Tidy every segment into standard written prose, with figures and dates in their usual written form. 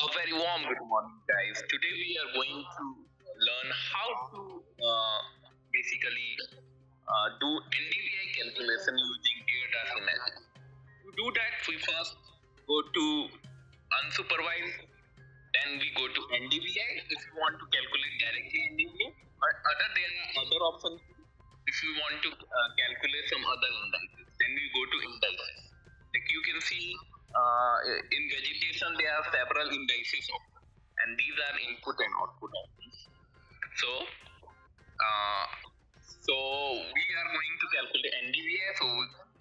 A very warm good morning, guys. Today we are going to learn how to basically do NDVI calculation using ERDAS Imagine. To do that, we first go to unsupervised, then we go to NDVI if you want to calculate directly NDVI. But there are other options if you want to calculate some other indices. Then we go to indices. Like you can see in vegetation, there are several indices of, and these are input and output options. So, uh, so we are going to calculate NDVI. So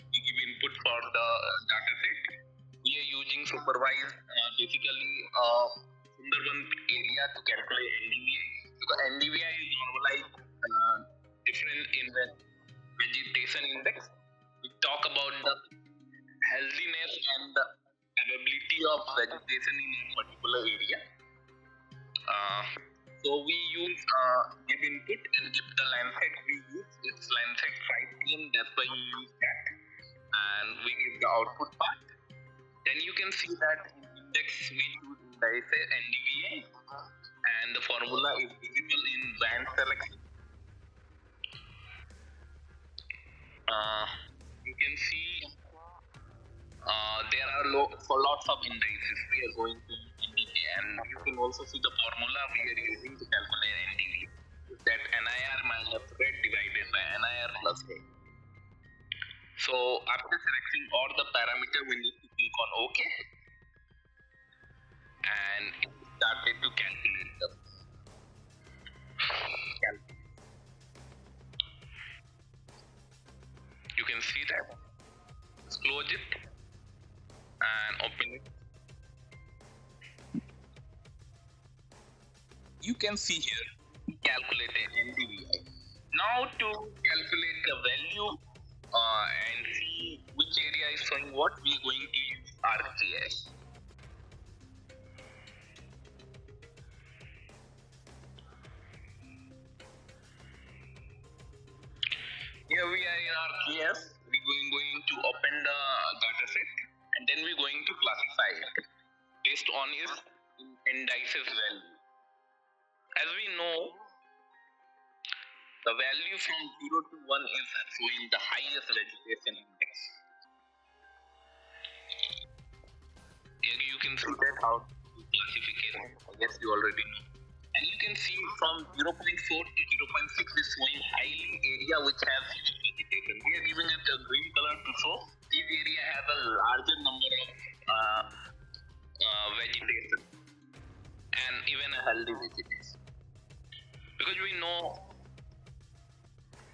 we give input for the data set. We are using supervised, basically Sundarban area to calculate NDVI. Because NDVI is normalized difference in vegetation index. We talk about the healthiness and the availability of vegetation in a particular area. So we use give input and give the Lancet we use. It's Lancet 5PM, that's why we use that. And we give the output part. Then you can see that in index we use indices NDVI, and the formula is visible in band selection. You can see there are lots of indices we are going to use NDVI, and you can also see the formula we are using to calculate NDVI. That NIR minus red divided by NIR plus A. So after selecting all the parameter, we need to click on OK, and it started to calculate the You can see that. Let's close it and open it. You can see here calculated NDVI. Now to calculate the value and see which area is showing what, we are going to use ArcGIS. Here we are in ArcGIS. We're going to open the data set, and then we're going to classify it based on its indices value. As we know, the value from 0 to 1 is showing the highest vegetation index. Here you can see that how to classification. I guess you already know. And you can see from 0.4 to 0.6 is showing highly area which has vegetation. We are giving it a green color to show this area has a larger number of vegetation and even a healthy vegetation. Because we know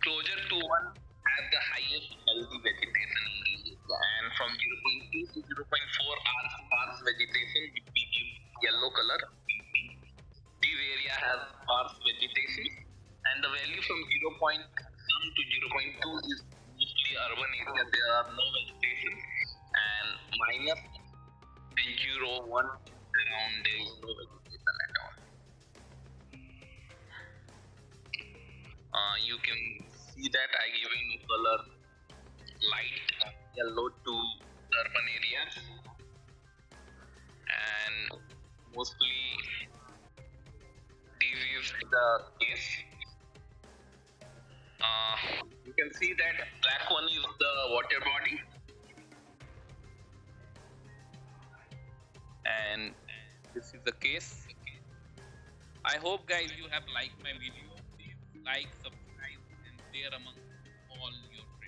closer to 1 has the highest healthy vegetation in the area, and from 0.2 to 0.4 are sparse vegetation, which we give yellow color. This area has sparse vegetation, and the value from 0.1 to 0.2 is mostly urban area. There are no vegetation, and minus and 0.1 around there is no vegetation at all. You can see that I given color light yellow to urban areas, and mostly this is the case. You can see that black one is the water body, and this is the case. I hope guys you have liked my video. Please like, subscribe and share among all your friends.